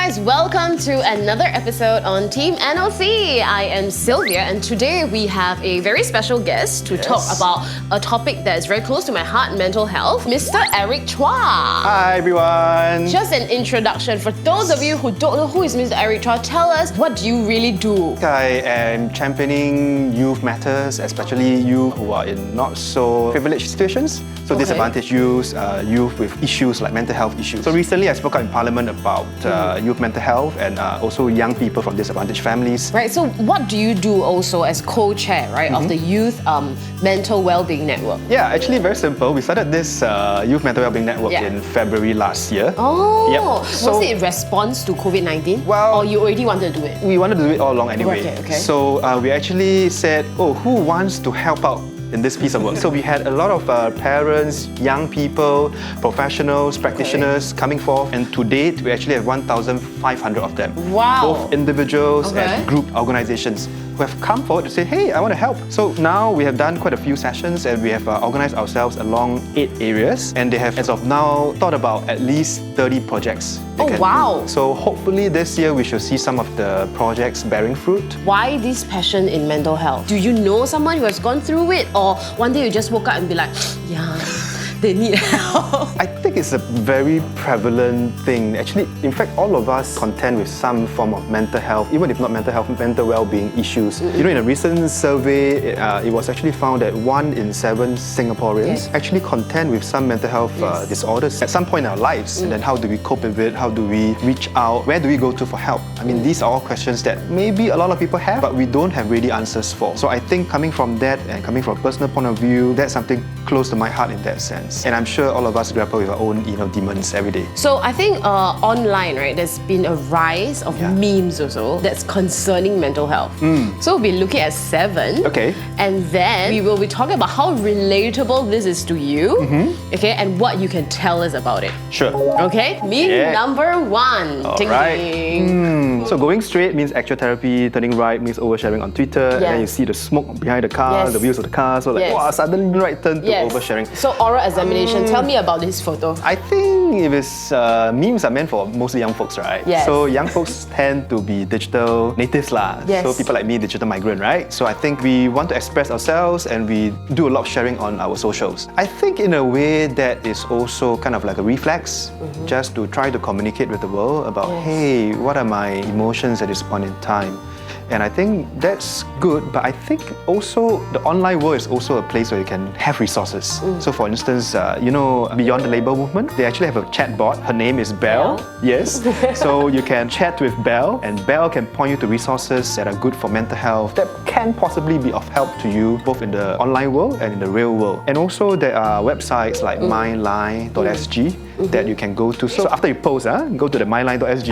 guys, welcome to another episode on Team NOC. I am Sylvia and today we have a very special guest to talk about a topic that is very close to my heart, mental health, Mr. Eric Chua. Hi everyone. Just an introduction. For those of you who don't know who is Mr. Eric Chua, tell us, what do you really do? I am championing youth matters, especially youth who are in not so privileged situations. So disadvantaged youth, youth with issues like mental health issues. So recently I spoke out in Parliament about youth mental health and also young people from disadvantaged families. Right, so what do you do also as co-chair, right, of the Youth Mental Wellbeing Network? Yeah, actually very simple. We started this Youth Mental Wellbeing Network in February last year. Oh, So, was it in response to COVID-19? Well, or you already wanted to do it? We wanted to do it all along anyway. Okay. So we actually said, who wants to help out in this piece of work? So we had a lot of parents, young people, professionals, practitioners coming forth, and to date we actually have 1,500 of them. Wow! Both individuals and group organizations who have come forward to say, hey, I want to help. So now we have done quite a few sessions and we have organized ourselves along 8 areas, and they have, as of now, thought about at least 30 projects. Wow! So hopefully this year we should see some of the projects bearing fruit. Why this passion in mental health? Do you know someone who has gone through it, or one day you just woke up and be like, yeah, they need help? I think it's a very prevalent thing. Actually, in fact, all of us contend with some form of mental health, even if not mental health, mental well-being issues. You know, in a recent survey, it was actually found that 1 in 7 Singaporeans actually contend with some mental health disorders at some point in our lives. And then how do we cope with it? How do we reach out? Where do we go to for help? I mean, these are all questions that maybe a lot of people have, but we don't have really answers for. So I think coming from that and coming from a personal point of view, that's something close to my heart in that sense. And I'm sure all of us grapple with our own, demons every day. So I think online, right, there's been a rise of memes also that's concerning mental health. So we'll be looking at 7. Okay. And then we will be talking about how relatable this is to you. Okay, and what you can tell us about it. Sure. Okay, meme number 1. All right. So going straight means actual therapy, turning right means oversharing on Twitter, and then you see the smoke behind the car, the wheels of the car, so like, wow, suddenly right turn to oversharing. So oral examination, tell me about this photo. I think if it's memes are meant for mostly young folks, right? So young folks tend to be digital natives lah. So people like me, digital migrant, right? So I think we want to express ourselves and we do a lot of sharing on our socials. I think in a way that is also kind of like a reflex, just to try to communicate with the world about, hey, what are my emotions at this point in time? And I think that's good, but I think also the online world is also a place where you can have resources. So for instance, Beyond the Label movement, they actually have a chat bot. Her name is Belle. Yes. So you can chat with Belle, and Belle can point you to resources that are good for mental health, that can possibly be of help to you, both in the online world and in the real world. And also there are websites like myline.sg that you can go to. So after you post, go to the myline.sg,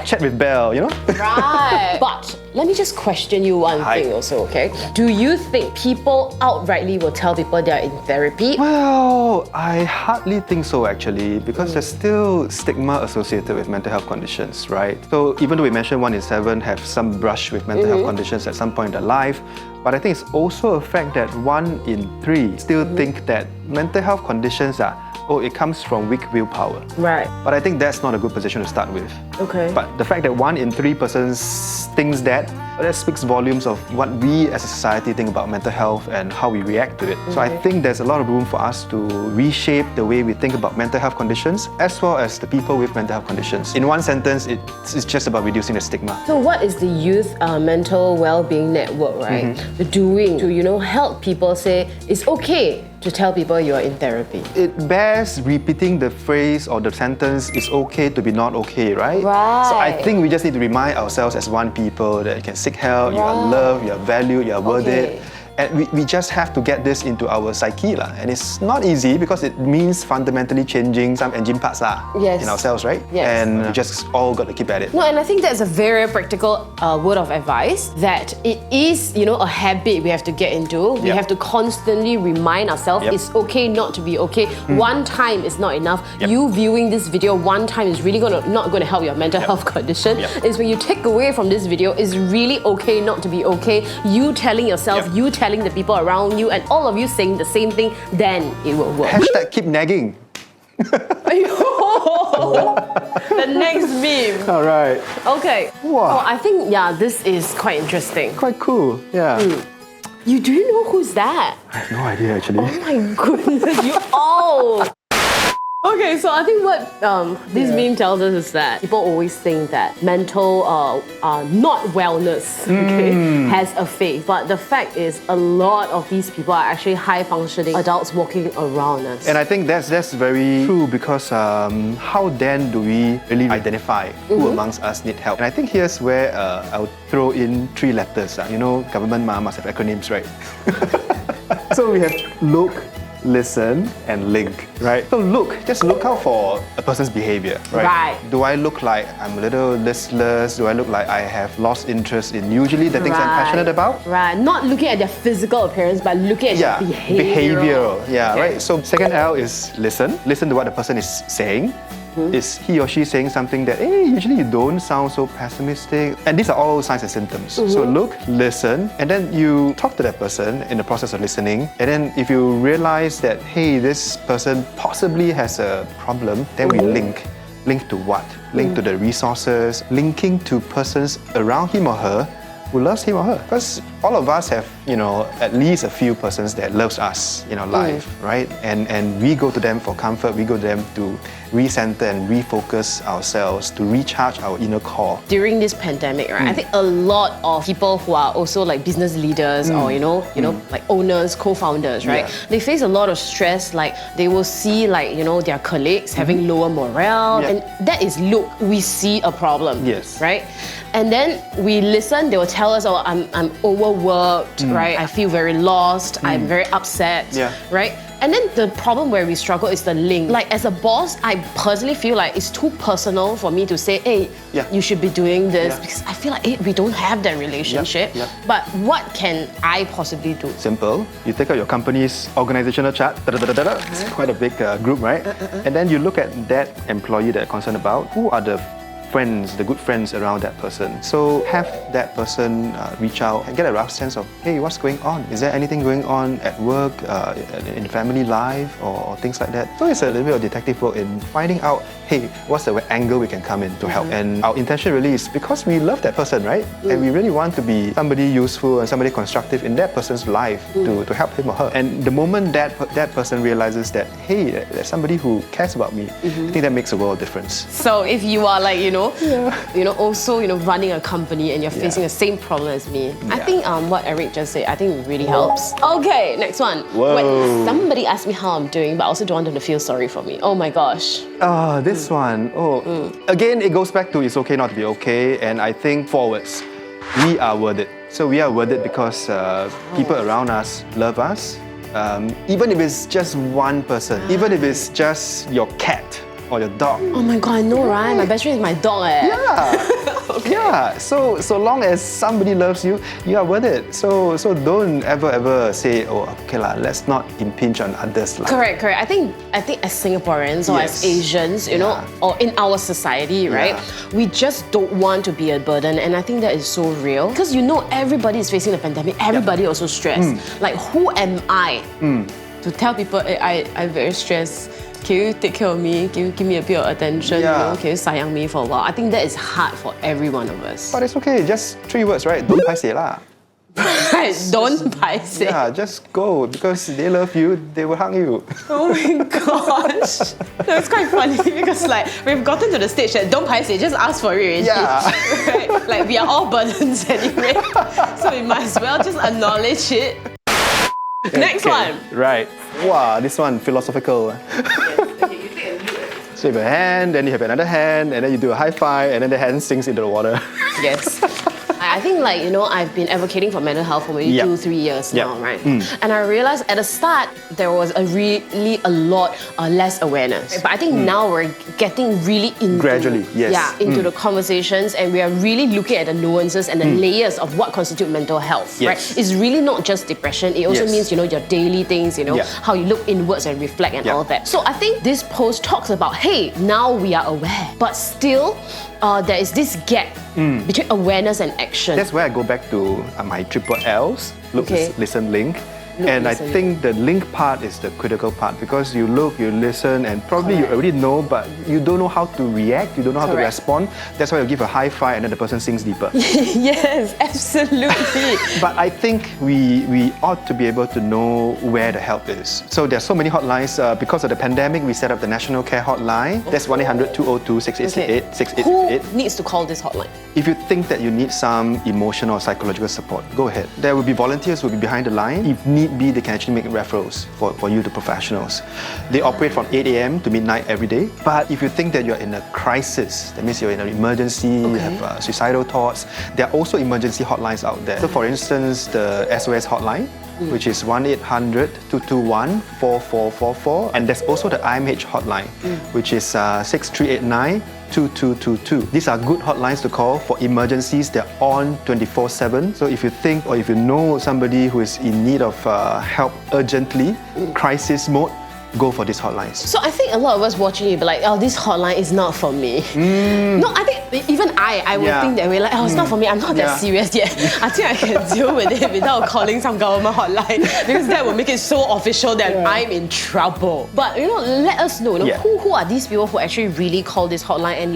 chat with Belle, Right. But let me just question you one thing also, okay? Do you think people outrightly will tell people they are in therapy? Well, I hardly think so actually, because there's still stigma associated with mental health conditions, right? So even though we mentioned 1 in 7 have some brush with mental health conditions at some point in their life, but I think it's also a fact that 1 in 3 still think that mental health conditions are, it comes from weak willpower. Right. But I think that's not a good position to start with. Okay. But the fact that 1 in 3 persons thinks that speaks volumes of what we as a society think about mental health and how we react to it. So I think there's a lot of room for us to reshape the way we think about mental health conditions, as well as the people with mental health conditions. In one sentence, it's just about reducing the stigma. So what is the Youth Mental Wellbeing Network, right, doing to, help people say it's okay to tell people you're in therapy? It bears repeating the phrase or the sentence, it's okay to be not okay, right? Right. So I think we just need to remind ourselves as one people that you can seek help, you are loved, you are valued, you are worth it. And we just have to get this into our psyche lah. And it's not easy because it means fundamentally changing some engine parts in ourselves, right? And we just all got to keep at it. No, and I think that's a very practical word of advice, that it is, a habit we have to get into. We have to constantly remind ourselves it's okay not to be okay. One time is not enough. You viewing this video one time is really not going to help your mental health condition. Is when you take away from this video, is really okay not to be okay. You telling yourself, you telling the people around you, and all of you saying the same thing, then it will work. Hashtag keep nagging. The next meme. All right. Okay. Wow. Oh, I think, yeah, this is quite interesting. Quite cool. Yeah. Do you know who's that? I have no idea actually. Oh my goodness, you all! Okay, so I think what this meme tells us is that people always think that mental not wellness has a face, but the fact is a lot of these people are actually high functioning adults walking around us. And I think that's very true because how then do we really identify who amongst us need help? And I think here's where I'll throw in 3 letters. You know, government must have acronyms, right? So we have look, listen, and link, right? So just look out for a person's behavior, right? Do I look like I'm a little listless? Do I look like I have lost interest in usually the things I'm passionate about? Right, not looking at their physical appearance, but looking at their behavioral. Yeah, right? So second L is listen. Listen to what the person is saying. Is he or she saying something that, usually you don't sound so pessimistic? And these are all signs and symptoms. So look, listen, and then you talk to that person in the process of listening. And then if you realize that, hey, this person possibly has a problem, then we link. Link to what? Link to the resources, linking to persons around him or her who loves him or her. Because all of us have, at least a few persons that loves us in our life, right? And we go to them for comfort, we go to them to recenter and refocus ourselves, to recharge our inner core. During this pandemic, right, I think a lot of people who are also like business leaders or, like owners, co-founders, right? They face a lot of stress, like they will see like, their colleagues having lower morale. And that is, look, we see a problem, right? And then we listen, they will tell us, oh, I'm overworked, right? I feel very lost, I'm very upset, right? And then the problem where we struggle is the link. Like as a boss, I personally feel like it's too personal for me to say, hey, you should be doing this, because I feel like we don't have that relationship. But what can I possibly do? Simple. You take out your company's organizational chart, it's quite a big group, right? And then you look at that employee that you're concerned about, who are the friends, the good friends around that person. So have that person reach out and get a rough sense of, hey, what's going on? Is there anything going on at work, in family life, or things like that? So it's a little bit of detective work in finding out, hey, what's the angle we can come in to help? And our intention really is because we love that person, right? And we really want to be somebody useful and somebody constructive in that person's life to help him or her. And the moment that person realizes that, hey, there's somebody who cares about me, I think that makes a world of difference. So if you are like, also, running a company and you're facing the same problem as me, I think what Eric just said, I think really helps. Okay, next one. When somebody asks me how I'm doing, but I also don't want them to feel sorry for me. Oh my gosh. This one. Again, it goes back to it's okay not to be okay, and I think forwards. We are worth it. So we are worth it because people around us love us. Even if it's just one person, even if it's just your cat or your dog. Oh my god, I know, right? My best friend is my dog. Yeah. So long as somebody loves you, you are worth it. So don't ever say, oh, okay lah, let's not impinge on others. Correct. I think as Singaporeans or as Asians, or in our society, right? We just don't want to be a burden, and I think that is so real. Because everybody is facing the pandemic, everybody also stressed. Like, who am I to tell people, hey, I'm very stressed? Can you take care of me? Can you give me a bit of attention? Can you sayang me for a while? I think that is hard for every one of us. But it's okay, just 3 words, right? Don't paiseh lah. Don't paiseh. Yeah, just go, because they love you, they will hug you. Oh my gosh. No, it's quite funny because we've gotten to the stage that don't paiseh, just ask for it. Right? Like we are all burdens anyway. So we might as well just acknowledge it. Next one. Right. Wow, this one, philosophical. Okay, you take a look. So you have a hand, then you have another hand, and then you do a high five, and then the hand sinks into the water. Yes. I think I've been advocating for mental health for maybe 2-3 years now, right? And I realized at the start, there was a lot less awareness. But I think now we're getting really into... Gradually, yes. Yeah, into the conversations, and we are really looking at the nuances and the layers of what constitute mental health, right? It's really not just depression. It also means, your daily things, how you look inwards and reflect and all that. So I think this post talks about, hey, now we are aware, but still, there is this gap between awareness and action. That's where I go back to my triple L's. Look, listen, link. And I think the link part is the critical part because you look, you listen, and probably you already know, but you don't know how to react, you don't know how to respond. That's why you give a high five and then the person sinks deeper. Yes, absolutely. But I think we ought to be able to know where the help is. So there's so many hotlines. Because of the pandemic, we set up the National CARE Hotline. That's 1-800-202-6868. Who needs to call this hotline? If you think that you need some emotional or psychological support, go ahead. There will be volunteers who will be behind the line. If need be, they can actually make referrals for you to professionals. They operate from 8 a.m. to midnight every day. But if you think that you're in a crisis, that means you're in an emergency, you have suicidal thoughts, there are also emergency hotlines out there. So for instance, the SOS hotline, which is 1-800-221-4444. And there's also the IMH hotline, which is 6389-2222. These are good hotlines to call for emergencies. They're on 24/7. So if you think or if you know somebody who is in need of help urgently, crisis mode, go for these hotlines. So I think a lot of us watching you be like, oh, this hotline is not for me. No, I think even I would think that way, like, oh, it's not for me, I'm not that serious yet. I think I can deal with it without calling some government hotline because that would make it so official that I'm in trouble. But let us know, who are these people who actually really call this hotline, and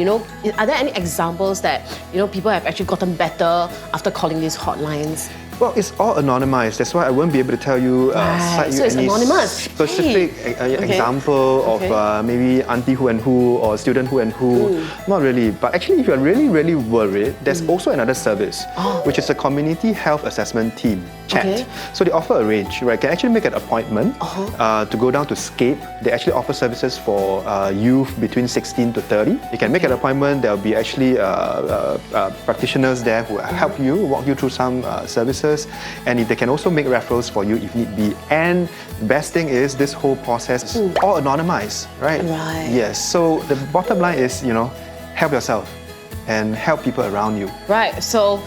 are there any examples that people have actually gotten better after calling these hotlines? Well, it's all anonymized. That's why I won't be able to tell you, cite you any specific example of maybe auntie who and who or student who and who. Not really. But actually, if you're really, really worried, there's also another service, which is a community health assessment team chat. So they offer a range, right? You can actually make an appointment to go down to Scape. They actually offer services for youth between 16 to 30. You can make an appointment. There'll be actually practitioners there who will help you, walk you through some services. And they can also make referrals for you if need be. And the best thing is this whole process is all anonymized, right? Yes. So the bottom line is, help yourself and help people around you. Right. So,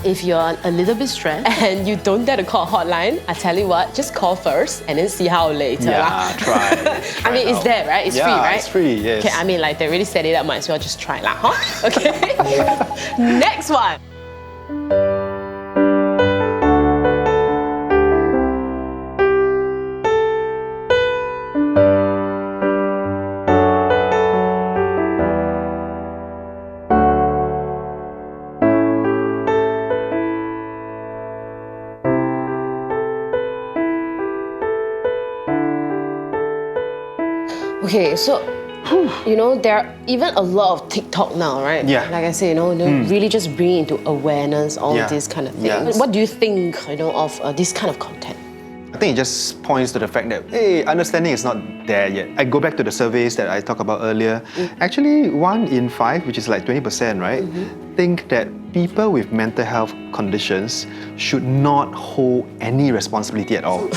if you're a little bit stressed and you don't dare to call a hotline, I tell you what, just call first and then see how later. Yeah, try. I mean, it's there, right? It's free, right? It's free, yes. Okay, I mean, like, they really set it up, might as well just try lah, huh? Okay. Next one. Okay, so there are even a lot of TikTok now, right? Yeah. Like I say, really just bringing into awareness all this kind of thing. Yeah. What do you think, of this kind of content? I think it just points to the fact that, hey, understanding is not there yet. I go back to the surveys that I talked about earlier. Actually, 1 in 5, which is like 20%, right, think that people with mental health conditions should not hold any responsibility at all.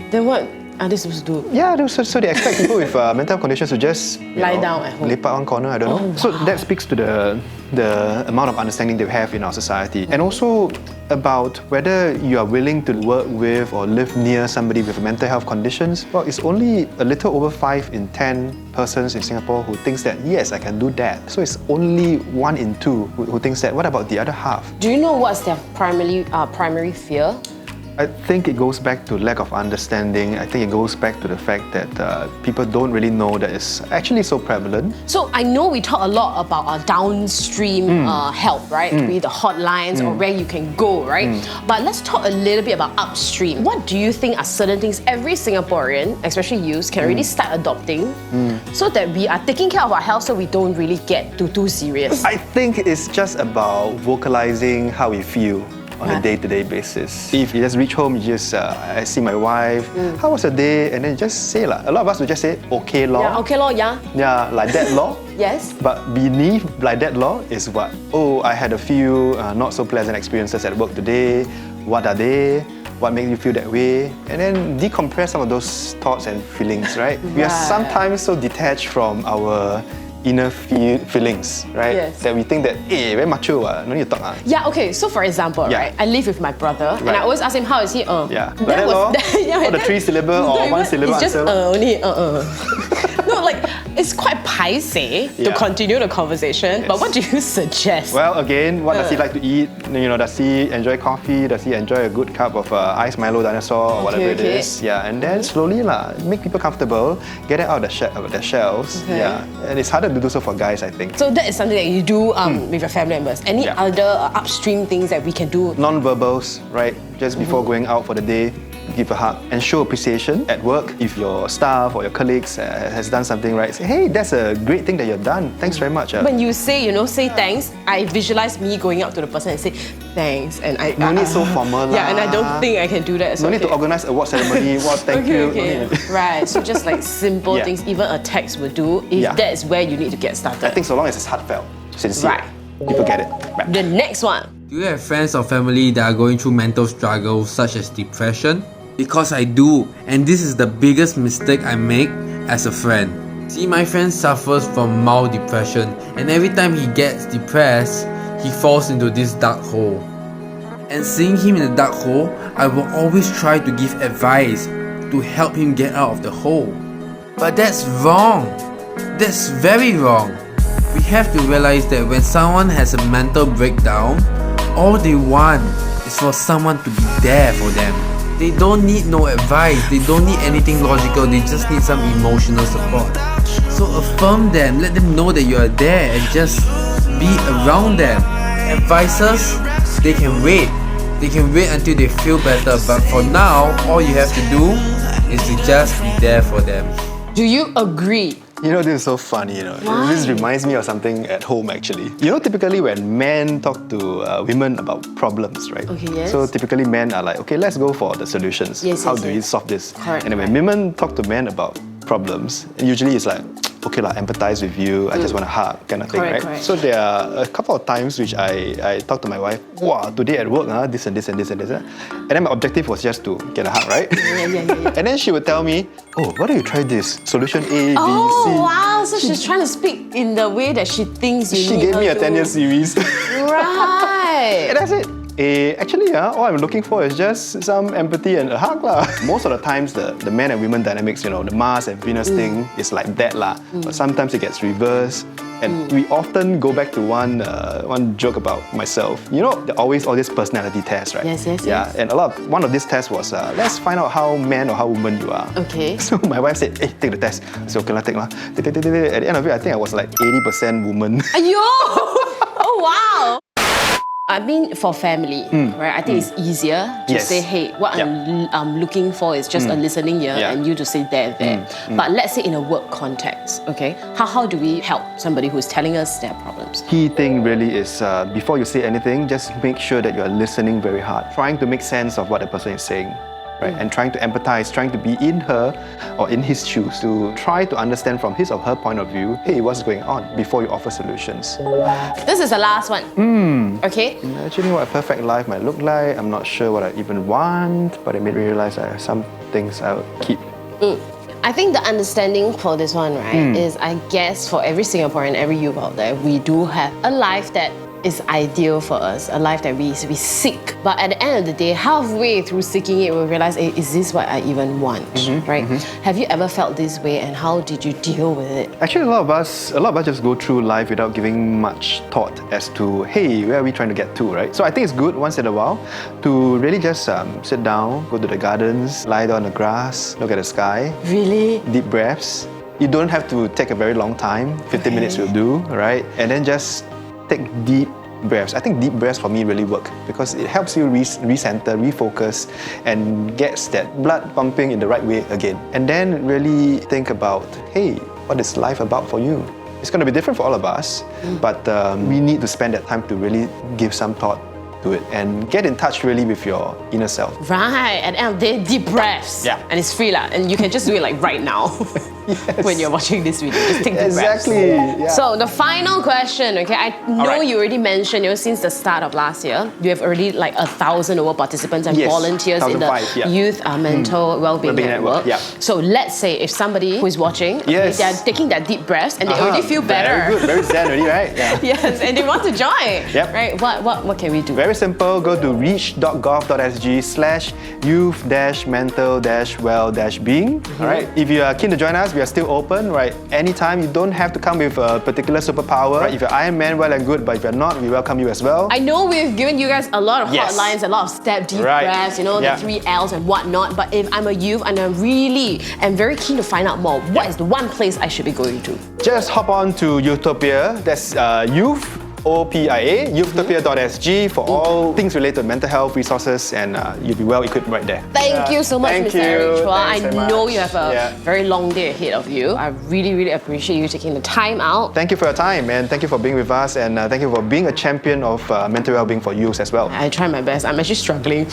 Then what are they supposed to do? Yeah, so they expect people with mental health conditions to just lie down at home. Lepak one corner, I don't know. So that speaks to the amount of understanding they have in our society. And also about whether you are willing to work with or live near somebody with mental health conditions. Well, it's only a little over 5 in 10 persons in Singapore who thinks that, yes, I can do that. So it's only 1 in 2 who thinks that. What about the other half? Do you know what's their primary fear? I think it goes back to lack of understanding. I think it goes back to the fact that people don't really know that it's actually so prevalent. So I know we talk a lot about downstream help, right? Be the hotlines or where you can go, right? But let's talk a little bit about upstream. What do you think are certain things every Singaporean, especially youth, can really start adopting so that we are taking care of our health so we don't really get too serious? I think it's just about vocalizing how we feel on a day-to-day basis. If you just reach home, you just, I see my wife, how was the day? And then just say lah. A lot of us will just say, okay lor. Yeah, okay lor, yeah. Yeah, like that lor. Yes. But beneath like that lor is what? Oh, I had a few not so pleasant experiences at work today. What are they? What makes you feel that way? And then decompress some of those thoughts and feelings, right? We are sometimes so detached from our inner feelings, right? Yes. That we think that, hey, very macho, no need to talk. Yeah, okay, so for example, right, I live with my brother and I always ask him, how is he? Yeah, like that was, or the 3-syllable or 1-syllable it's just answer. only, No, like, it's quite paiseh to continue the conversation, but what do you suggest? Well, again, what does he like to eat? Does he enjoy coffee? Does he enjoy a good cup of iced Milo dinosaur or whatever it is? Yeah, and then slowly make people comfortable, get it out of their shells. Yeah, and it's harder to do so for guys, I think. So that is something that you do with your family members. Any other upstream things that we can do? Non-verbals, right? Just before going out for the day, give a hug and show appreciation at work. If your staff or your colleagues has done something right, say, hey, that's a great thing that you've done. Thanks very much. When you say, say thanks, I visualize me going up to the person and say thanks. And no need so formal. Yeah, and I don't think I can do that. No need to organize a award ceremony. Well, thank you. Right, so just like simple things, even a text would do, if that is where you need to get started. I think so long as it's heartfelt, sincere, right. People get it. Right. The next one. Do you have friends or family that are going through mental struggles such as depression? Because I do, and this is the biggest mistake I make as a friend. See, my friend suffers from mild depression, and every time he gets depressed, he falls into this dark hole. And seeing him in the dark hole, I will always try to give advice to help him get out of the hole. But that's wrong. That's very wrong. We have to realize that when someone has a mental breakdown, all they want is for someone to be there for them. They don't need no advice, they don't need anything logical, they just need some emotional support. So affirm them, let them know that you are there and just be around them. Advices, they can wait. They can wait until they feel better, but for now, all you have to do is to just be there for them. Do you agree? This is so funny, Why? This reminds me of something at home actually. Typically when men talk to women about problems, right? Okay, yes. So typically men are like, okay, let's go for the solutions. How do we solve this? Correct. And when women talk to men about problems, usually it's like, okay, empathize with you, I just want to hug, kind of thing, right? Correct. So there are a couple of times which I talk to my wife, wow, today at work, this and this and this and this. And then my objective was just to get a hug, right? Yeah. And then she would tell me, oh, why don't you try this? Solution A, B, C. Oh, wow. So she's trying to speak in the way that she thinks you She need gave me her a 10-year series. Right. And that's it. Actually, all I'm looking for is just some empathy and a hug. Most of the times, the man and women dynamics, the Mars and Venus thing is like that. But sometimes it gets reversed. And we often go back to one joke about myself. There are always all these personality tests, right? Yes. Yeah, and one of these tests was, let's find out how man or how woman you are. Okay. So my wife said, hey, take the test. I said, okay, take lah. At the end of it, I think I was like 80% woman. Ayo! Oh, wow! I mean, for family, right? I think it's easier to say, hey, what I'm looking for is just a listening ear and you to say there. But let's say in a work context, okay? How do we help somebody who's telling us their problems? Key thing really is, before you say anything, just make sure that you're listening very hard, trying to make sense of what the person is saying. Right? And trying to empathize, trying to be in her or in his shoes to try to understand from his or her point of view, hey, what's going on before you offer solutions. This is the last one. Okay? Imagining what a perfect life might look like. I'm not sure what I even want, but it made me realize I have some things I'll keep. I think the understanding for this one, right, is I guess for every Singaporean, every youth out there, we do have a life that is ideal for us, a life that we seek. But at the end of the day, halfway through seeking it, we realize, hey, is this what I even want, right? Have you ever felt this way and how did you deal with it? Actually, a lot of us just go through life without giving much thought as to, hey, where are we trying to get to, right? So I think it's good once in a while to really just sit down, go to the gardens, lie down on the grass, look at the sky. Really? Deep breaths. You don't have to take a very long time, 15 minutes will do, right? And then just take deep breaths. I think deep breaths for me really work because it helps you recenter, refocus, and gets that blood pumping in the right way again. And then really think about, hey, what is life about for you? It's going to be different for all of us, but we need to spend that time to really give some thought to it and get in touch really with your inner self. Right, at the end of the day, deep breaths. Yeah. And it's free and you can just do it like right now. Yes. When you're watching this video, just take deep breaths. Exactly. Yeah. So the final question, okay? I know you already mentioned, since the start of last year, you have already like 1,000 over participants and volunteers in the Youth Mental Wellbeing Network. Yeah. So let's say if somebody who is watching, they are taking that deep breaths and they already feel better. Very good, very zen already, right? Yeah. Yes, and they want to join. Yep. Right? What can we do? Very simple. Go to reach.gov.sg/youth-mental-well-being. All right. If you are keen to join us, we are still open, right? Anytime. You don't have to come with a particular superpower. Right? If you're Iron Man, well and good, but if you're not, we welcome you as well. I know we've given you guys a lot of hotlines, a lot of step deep breaths, the 3 L's and whatnot. But if I'm a youth and I really am very keen to find out more, what is the one place I should be going to? Just hop on to Youthopia. That's Youth. OPIA, youthtopia.sg for all things related to mental health resources, and you'll be well equipped right there. Thank you so much, Mr. Eric Chua. I know you have a very long day ahead of you. I really, really appreciate you taking the time out. Thank you for your time, and thank you for being with us, and thank you for being a champion of mental well-being for youth as well. I try my best. I'm actually struggling.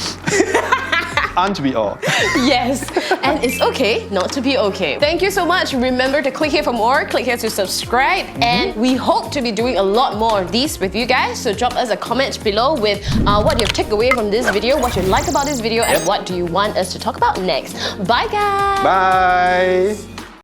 Aren't we all? Yes, and it's okay not to be okay. Thank you so much. Remember to click here for more, click here to subscribe, and we hope to be doing a lot more of these with you guys. So drop us a comment below with what you've taken away from this video, what you like about this video, and what do you want us to talk about next. Bye guys! Bye!